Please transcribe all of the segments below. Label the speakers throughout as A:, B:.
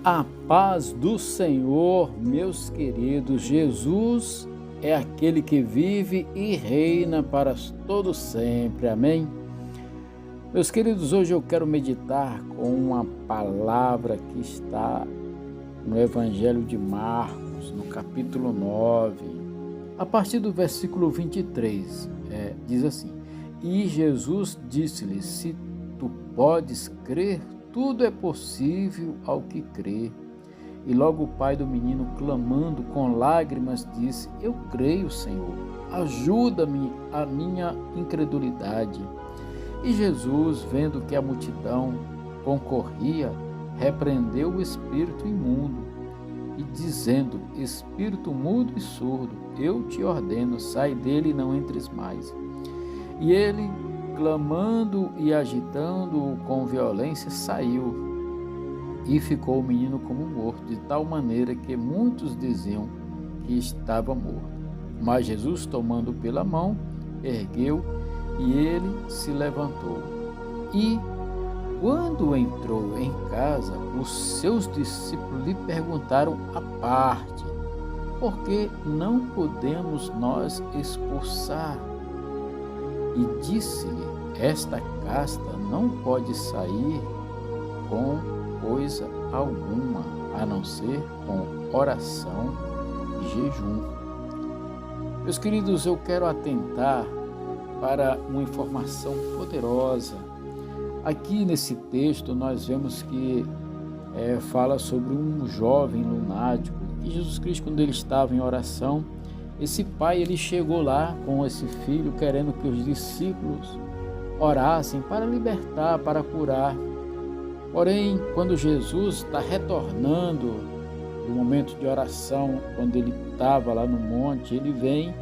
A: A paz do Senhor, meus queridos. Jesus é aquele que vive e reina para todo sempre. Amém? Meus queridos, hoje eu quero meditar com uma palavra que está no Evangelho de Marcos, no capítulo 9, a partir do versículo 23. Diz assim: E Jesus disse-lhe: Se tu podes crer, tudo é possível ao que crê. E logo o pai do menino, clamando com lágrimas, disse: Eu creio, Senhor, ajuda-me a minha incredulidade. E Jesus, vendo que a multidão concorria, repreendeu o espírito imundo e dizendo: Espírito mudo e surdo, eu te ordeno, sai dele e não entres mais. E ele, clamando e agitando-o com violência, saiu, e ficou o menino como morto, de tal maneira que muitos diziam que estava morto. Mas Jesus, tomando pela mão, ergueu, e ele se levantou. E, quando entrou em casa, os seus discípulos lhe perguntaram à parte: Por que não podemos nós expulsar? E disse-lhe: Esta casta não pode sair com coisa alguma, a não ser com oração e jejum. Meus queridos, eu quero atentar para uma informação poderosa. Aqui nesse texto nós vemos que fala sobre um jovem lunático. E Jesus Cristo, quando ele estava em oração, esse pai, ele chegou lá com esse filho, querendo que os discípulos orassem para libertar, para curar. Porém, quando Jesus está retornando do momento de oração, quando ele estava lá no monte, ele vem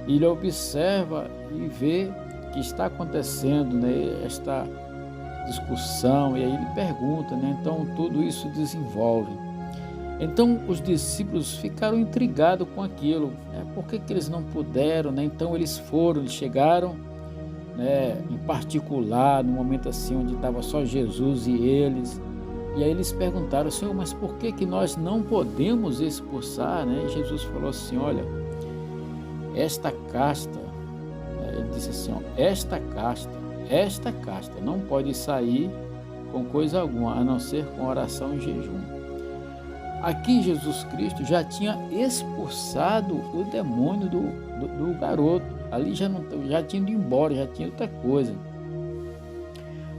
A: e ele observa e vê que está acontecendo, esta discussão, e aí ele pergunta, então tudo isso desenvolve. Então os discípulos ficaram intrigados com aquilo, por que eles não puderam, Então eles chegaram, em particular, no momento assim onde estava só Jesus e eles, e aí eles perguntaram: Senhor, mas por que nós não podemos expulsar, E Jesus falou assim: olha, esta casta, ele disse assim, esta casta não pode sair com coisa alguma, a não ser com oração e jejum. Aqui Jesus Cristo já tinha expulsado o demônio do garoto. Ali já tinha ido embora, já tinha outra coisa.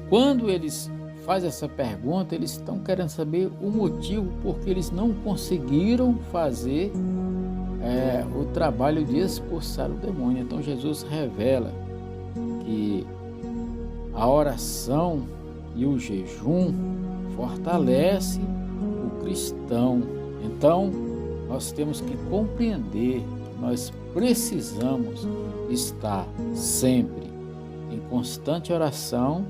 A: Quando eles fazem essa pergunta, eles estão querendo saber o motivo porque eles não conseguiram fazer o trabalho de expulsar o demônio. Então Jesus revela que a oração e o jejum fortalece o cristão. Então nós temos que compreender que nós precisamos estar sempre em constante oração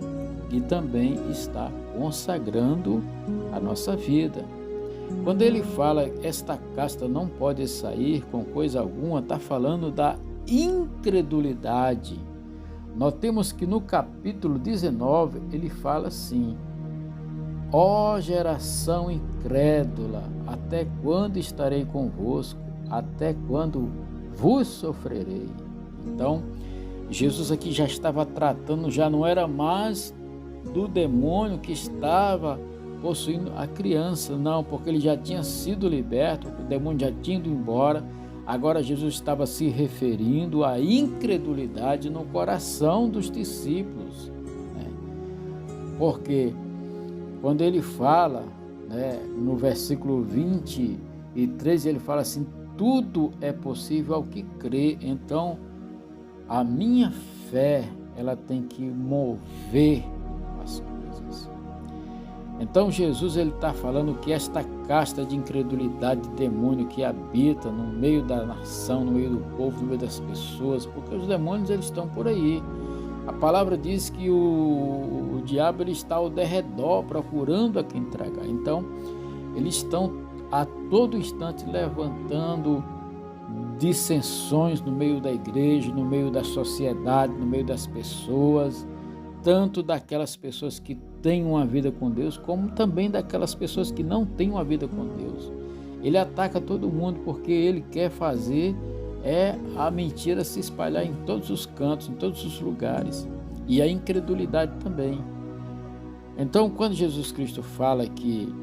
A: e também estar consagrando a nossa vida. Quando ele fala esta casta não pode sair com coisa alguma, está falando da incredulidade. Notemos que no capítulo 19 ele fala assim: Ó geração incrédula, até quando estarei convosco? Até quando vos sofrerei? Então, Jesus aqui já estava tratando, já não era mais do demônio que estava possuindo a criança, não, porque ele já tinha sido liberto, o demônio já tinha ido embora. Agora Jesus estava se referindo à incredulidade no coração dos discípulos, porque quando ele fala, no versículo 23, ele fala assim: tudo é possível ao que crê. Então, a minha fé, ela tem que mover as coisas. Então, Jesus, ele está falando que esta casta de incredulidade, de demônio que habita no meio da nação, no meio do povo, no meio das pessoas, porque os demônios, eles estão por aí. A palavra diz que o diabo, ele está ao derredor procurando a quem tragar. Então, eles estão a todo instante levantando dissensões no meio da igreja, no meio da sociedade, no meio das pessoas, tanto daquelas pessoas que têm uma vida com Deus, como também daquelas pessoas que não têm uma vida com Deus. Ele ataca todo mundo porque ele quer fazer a mentira se espalhar em todos os cantos, em todos os lugares, e a incredulidade também. Então, quando Jesus Cristo fala que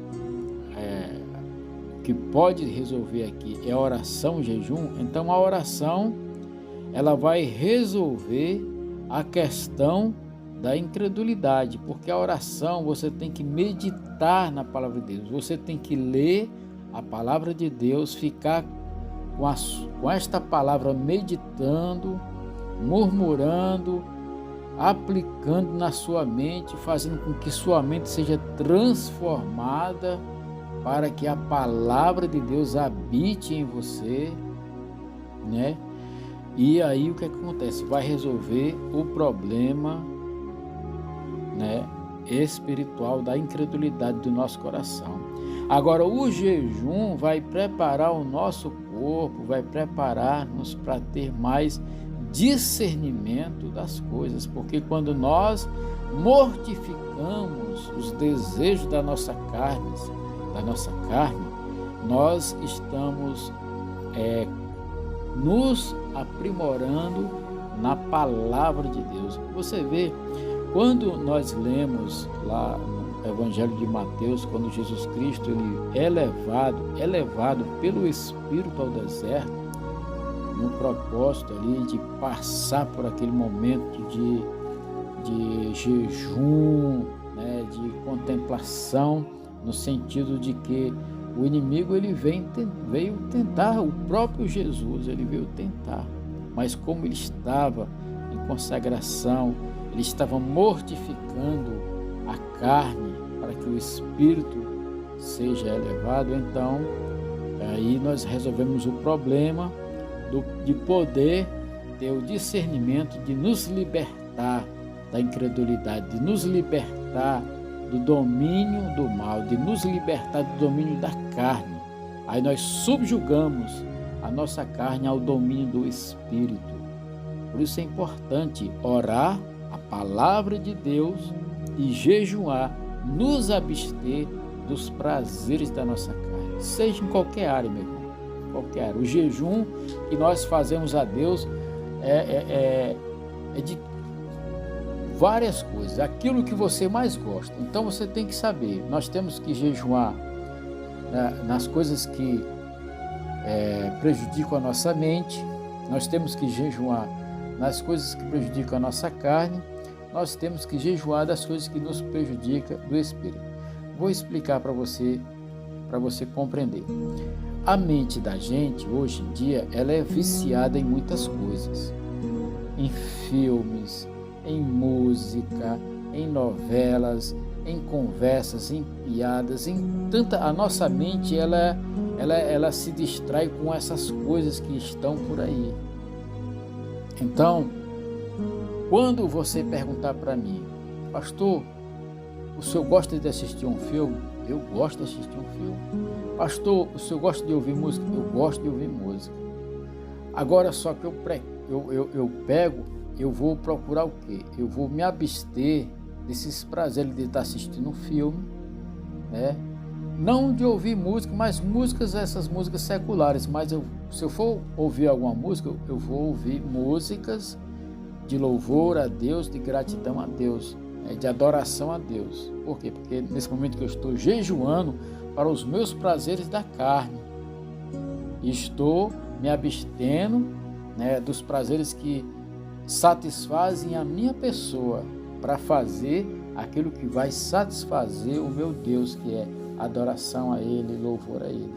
A: pode resolver aqui é oração e jejum, então a oração ela vai resolver a questão da incredulidade, porque a oração você tem que meditar na palavra de Deus, você tem que ler a palavra de Deus, ficar com esta palavra meditando, murmurando, aplicando na sua mente, fazendo com que sua mente seja transformada para que a palavra de Deus habite em você, né? E aí o que acontece? Vai resolver o problema, né, espiritual da incredulidade do nosso coração. Agora, o jejum vai preparar o nosso corpo, vai preparar-nos para ter mais discernimento das coisas, porque quando nós mortificamos os desejos da nossa carne, nós estamos nos aprimorando na palavra de Deus. Você vê, quando nós lemos lá no Evangelho de Mateus, quando Jesus Cristo ele é levado pelo Espírito ao deserto, no propósito ali de passar por aquele momento de jejum, né, de contemplação, no sentido de que o inimigo ele veio tentar, o próprio Jesus ele veio tentar, mas como ele estava em consagração, ele estava mortificando a carne para que o espírito seja elevado. Então aí nós resolvemos o problema de poder ter o discernimento de nos libertar da incredulidade, de nos libertar do domínio do mal, de nos libertar do domínio da carne. Aí nós subjugamos a nossa carne ao domínio do Espírito. Por isso é importante orar a palavra de Deus e jejuar, nos abster dos prazeres da nossa carne, seja em qualquer área, meu irmão, qualquer área. O jejum que nós fazemos a Deus é de várias coisas, aquilo que você mais gosta. Então você tem que saber, nós temos que jejuar nas coisas que prejudicam a nossa mente, nós temos que jejuar nas coisas que prejudicam a nossa carne, nós temos que jejuar das coisas que nos prejudicam do espírito. Vou explicar para você compreender. A mente da gente, hoje em dia, ela é viciada em muitas coisas, em filmes, em música, em novelas, em conversas, em piadas, a nossa mente ela se distrai com essas coisas que estão por aí. Então, quando você perguntar para mim, pastor, o senhor gosta de assistir um filme? Eu gosto de assistir um filme. Pastor, o senhor gosta de ouvir música? Eu gosto de ouvir música. Agora só que eu vou procurar o quê? Eu vou me abster desses prazeres de estar assistindo um filme, né? Não de ouvir música, mas essas músicas seculares. Mas se eu for ouvir alguma música, eu vou ouvir músicas de louvor a Deus, de gratidão a Deus, né? De adoração a Deus. Por quê? Porque nesse momento que eu estou jejuando para os meus prazeres da carne, estou me abstendo, né, dos prazeres que satisfazem a minha pessoa, para fazer aquilo que vai satisfazer o meu Deus, que é adoração a Ele, louvor a Ele,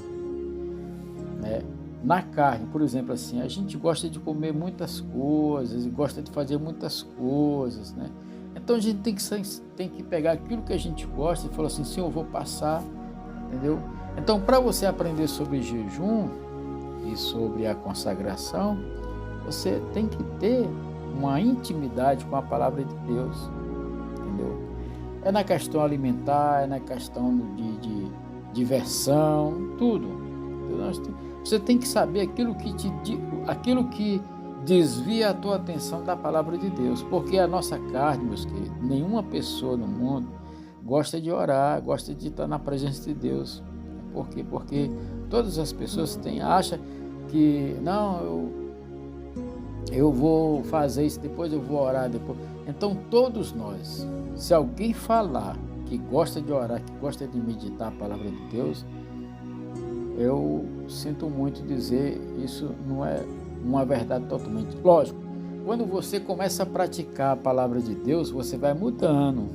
A: né? Na carne, por exemplo, assim, a gente gosta de comer muitas coisas e gosta de fazer muitas coisas, né? Então a gente tem que pegar aquilo que a gente gosta e falar assim, Senhor, eu vou passar, entendeu? Então, para você aprender sobre jejum e sobre a consagração, você tem que ter uma intimidade com a palavra de Deus, entendeu? É na questão alimentar, é na questão de diversão, tudo. Você tem que saber aquilo que desvia a tua atenção da palavra de Deus, porque a nossa carne, meus queridos, nenhuma pessoa no mundo gosta de orar, gosta de estar na presença de Deus. Por quê? Porque todas as pessoas acham que, não, eu vou fazer isso, depois eu vou orar, depois. Então todos nós, se alguém falar que gosta de orar, que gosta de meditar a palavra de Deus, eu sinto muito dizer, isso não é uma verdade totalmente. Lógico, quando você começa a praticar a palavra de Deus, você vai mudando,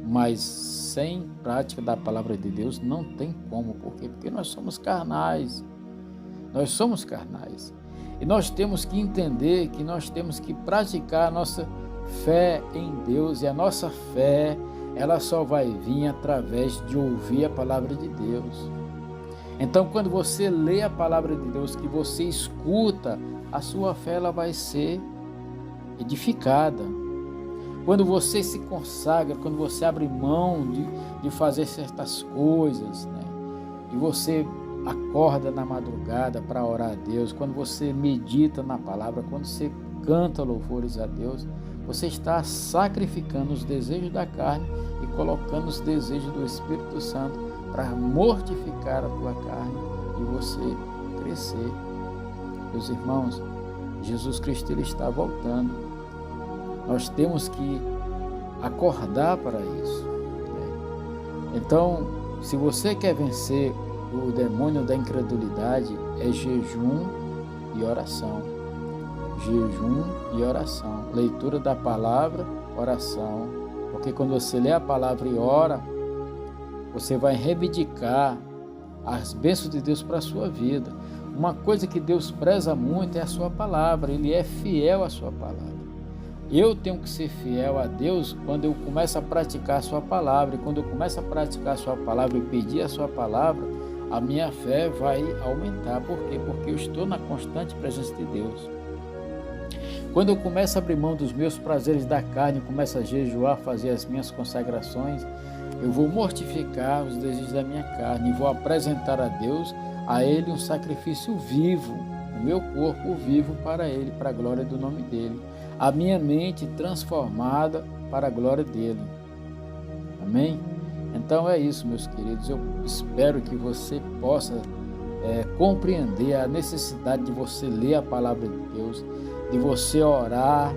A: mas sem prática da palavra de Deus não tem como. Por quê? Porque nós somos carnais. Nós somos carnais. E nós temos que entender que nós temos que praticar a nossa fé em Deus, e a nossa fé, ela só vai vir através de ouvir a palavra de Deus. Então, quando você lê a palavra de Deus, que você escuta, a sua fé ela vai ser edificada. Quando você se consagra, quando você abre mão de fazer certas coisas, né? E você acorda na madrugada para orar a Deus, quando você medita na palavra, quando você canta louvores a Deus, você está sacrificando os desejos da carne e colocando os desejos do Espírito Santo para mortificar a tua carne e você crescer. Meus irmãos, Jesus Cristo ele está voltando. Nós temos que acordar para isso. Então, se você quer vencer o demônio da incredulidade, é jejum e oração. Jejum e oração. Leitura da palavra, oração. Porque quando você lê a palavra e ora, você vai reivindicar as bênçãos de Deus para a sua vida. Uma coisa que Deus preza muito é a sua palavra. Ele é fiel à sua palavra. Eu tenho que ser fiel a Deus quando eu começo a praticar a sua palavra. E quando eu começo a praticar a sua palavra e pedir a sua palavra, a minha fé vai aumentar. Por quê? Porque eu estou na constante presença de Deus. Quando eu começo a abrir mão dos meus prazeres da carne, começo a jejuar, fazer as minhas consagrações, eu vou mortificar os desejos da minha carne e vou apresentar a Deus, a Ele um sacrifício vivo, o meu corpo vivo para Ele, para a glória do nome dEle, a minha mente transformada para a glória dEle. Amém? Então é isso, meus queridos. Eu espero que você possa compreender a necessidade de você ler a palavra de Deus, de você orar,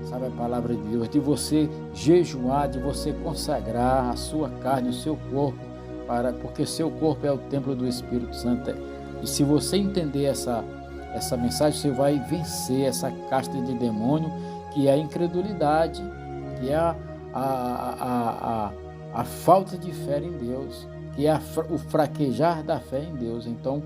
A: sabe, a palavra de Deus, de você jejuar, de você consagrar a sua carne, o seu corpo, porque seu corpo é o templo do Espírito Santo. E se você entender essa mensagem, você vai vencer essa casta de demônio, que é a incredulidade, que é a falta de fé em Deus, que é o fraquejar da fé em Deus. Então,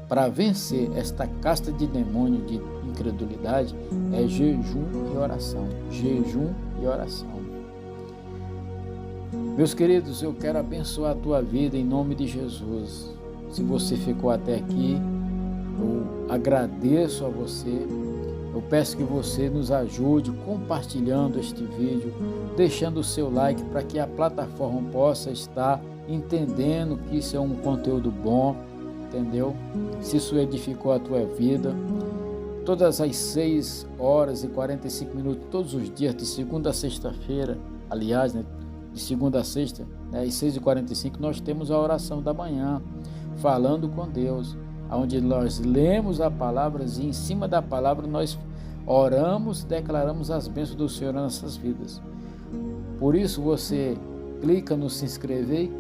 A: para vencer esta casta de demônio de incredulidade, é jejum e oração. Jejum e oração. Meus queridos, eu quero abençoar a tua vida em nome de Jesus. Se você ficou até aqui, eu agradeço a você. Eu peço que você nos ajude compartilhando este vídeo, deixando o seu like para que a plataforma possa estar entendendo que isso é um conteúdo bom, entendeu? Se isso edificou a tua vida, todas as 6 horas e 45 minutos, todos os dias, de segunda a sexta-feira, aliás, né, de segunda a sexta, né, às 6h45, nós temos a oração da manhã, falando com Deus, onde nós lemos a palavra e em cima da palavra nós oramos e declaramos as bênçãos do Senhor nas nossas vidas. Por isso você clica no se inscrever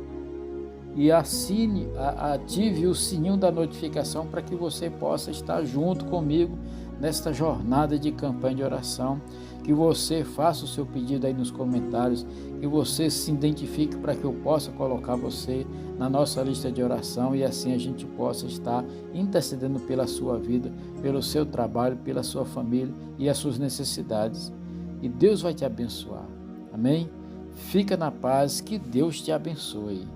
A: e ative o sininho da notificação para que você possa estar junto comigo nesta jornada de campanha de oração, que você faça o seu pedido aí nos comentários, que você se identifique para que eu possa colocar você na nossa lista de oração e assim a gente possa estar intercedendo pela sua vida, pelo seu trabalho, pela sua família e as suas necessidades. E Deus vai te abençoar. Amém? Fica na paz, que Deus te abençoe.